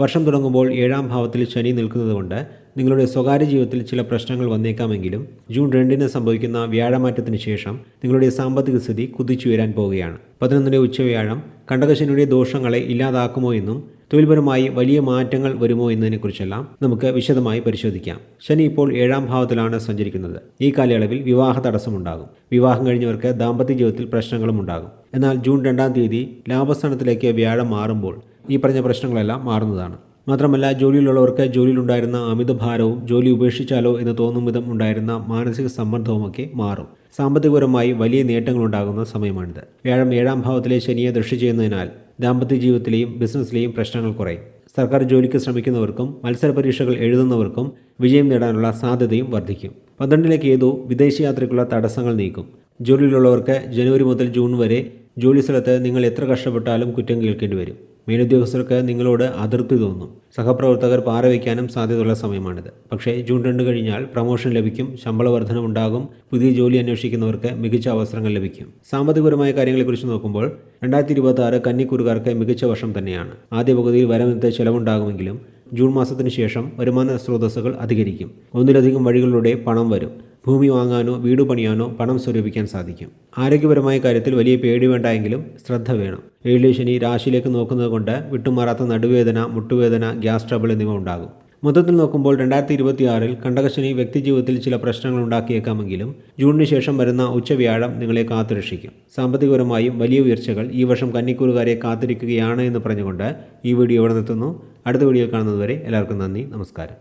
വർഷം തുടങ്ങുമ്പോൾ 7-ാം ഭാവത്തിൽ ശനി നിൽക്കുന്നതുകൊണ്ട് നിങ്ങളുടെ സ്വകാര്യ ജീവിതത്തിൽ ചില പ്രശ്നങ്ങൾ വന്നേക്കാമെങ്കിലും ജൂൺ 2-ന് സംഭവിക്കുന്ന വ്യാഴമാറ്റത്തിന് ശേഷം നിങ്ങളുടെ സാമ്പത്തിക സ്ഥിതി കുതിച്ചുയരാൻ പോവുകയാണ്. 11-ന്റെ ഉച്ചവ്യാഴം കണ്ടകശനിയുടെ ദോഷങ്ങളെ ഇല്ലാതാക്കുമോ എന്നും തൊഴിൽപരമായി വലിയ മാറ്റങ്ങൾ വരുമോ എന്നതിനെക്കുറിച്ചെല്ലാം നമുക്ക് വിശദമായി പരിശോധിക്കാം. ശനി ഇപ്പോൾ 7-ാം ഭാവത്തിലാണ് സഞ്ചരിക്കുന്നത്. ഈ കാലയളവിൽ വിവാഹ തടസ്സമുണ്ടാകും. വിവാഹം കഴിഞ്ഞവർക്ക് ദാമ്പത്യ ജീവിതത്തിൽ പ്രശ്നങ്ങളും ഉണ്ടാകും. എന്നാൽ ജൂൺ 2-ാം തീയതി ലാഭസ്ഥാനത്തിലേക്ക് വ്യാഴം മാറുമ്പോൾ ഈ പറഞ്ഞ പ്രശ്നങ്ങളെല്ലാം മാറുന്നതാണ്. മാത്രമല്ല, ജോലിയിലുള്ളവർക്ക് ജോലിയിലുണ്ടായിരുന്ന അമിതഭാരവും ജോലി ഉപേക്ഷിച്ചാലോ എന്ന് തോന്നും വിധം ഉണ്ടായിരുന്ന മാനസിക സമ്മർദ്ദവുമൊക്കെ മാറും. സാമ്പത്തികപരമായി വലിയ നേട്ടങ്ങളുണ്ടാകുന്ന സമയമാണിത്. വ്യാഴം 7-ാം ഭാവത്തിലെ ശനിയെ ദൃഷ്ടി ചെയ്യുന്നതിനാൽ ദാമ്പത്യ ജീവിതത്തിലെയും ബിസിനസ്സിലെയും പ്രശ്നങ്ങൾ കുറയും. സർക്കാർ ജോലിക്ക് ശ്രമിക്കുന്നവർക്കും മത്സര പരീക്ഷകൾ എഴുതുന്നവർക്കും വിജയം നേടാനുള്ള സാധ്യതയും വർദ്ധിക്കും. 12-ലെ കേതു വിദേശയാത്രയ്ക്കുള്ള തടസ്സങ്ങൾ നീക്കും. ജോലിയിലുള്ളവർക്ക് ജനുവരി മുതൽ ജൂൺ വരെ ജോലിസ്ഥലത്ത് നിങ്ങൾ എത്ര കഷ്ടപ്പെട്ടാലും കുറ്റം കേൾക്കേണ്ടി വരും. മേലുദ്യോഗസ്ഥർക്ക് നിങ്ങളോട് അതൃപ്തി തോന്നും. സഹപ്രവർത്തകർ പാറവയ്ക്കാനും സാധ്യതയുള്ള സമയമാണിത്. പക്ഷേ ജൂൺ 2 കഴിഞ്ഞാൽ പ്രമോഷൻ ലഭിക്കും, ശമ്പള വർധനമുണ്ടാകും, പുതിയ ജോലി അന്വേഷിക്കുന്നവർക്ക് മികച്ച അവസരങ്ങൾ ലഭിക്കും. സാമ്പത്തികപരമായ കാര്യങ്ങളെക്കുറിച്ച് നോക്കുമ്പോൾ 2026 കന്നിക്കൂറുകാർക്ക് മികച്ച വർഷം തന്നെയാണ്. ആദ്യ പകുതിയിൽ വരവിനത്തെ ചെലവുണ്ടാകുമെങ്കിലും ജൂൺ മാസത്തിന് ശേഷം വരുമാന സ്രോതസ്സുകൾ അധികരിക്കും. ഒന്നിലധികം വഴികളിലൂടെ പണം വരും. ഭൂമി വാങ്ങാനോ വീട് പണിയാനോ പണം സ്വരൂപിക്കാൻ സാധിക്കും. ആരോഗ്യപരമായ കാര്യത്തിൽ വലിയ പേടി വേണ്ട എങ്കിലും ശ്രദ്ധ വേണം. 7-ലെ ശനി രാശിയിലേക്ക് നോക്കുന്നത് കൊണ്ട് വിട്ടുമാറാത്ത നടുവേദന, മുട്ടുവേദന, ഗ്യാസ് ട്രബിൾ എന്നിവ ഉണ്ടാകും. മൊത്തത്തിൽ നോക്കുമ്പോൾ 2026-ൽ കണ്ടകശനി വ്യക്തിജീവിതത്തിൽ ചില പ്രശ്നങ്ങൾ ഉണ്ടാക്കിയേക്കാമെങ്കിലും ജൂണിന് ശേഷം വരുന്ന ഉച്ചവ്യാഴം നിങ്ങളെ കാത്തുരക്ഷിക്കും. സാമ്പത്തികപരമായും വലിയ ഉയർച്ചകൾ ഈ വർഷം കന്നിക്കൂറുകാരെ കാത്തിരിക്കുകയാണ് എന്ന് പറഞ്ഞുകൊണ്ട് ഈ വീഡിയോ ഇവിടെ നിർത്തുന്നു. അടുത്ത വീഡിയോയിൽ കാണുന്നതുവരെ എല്ലാവർക്കും നന്ദി, നമസ്കാരം.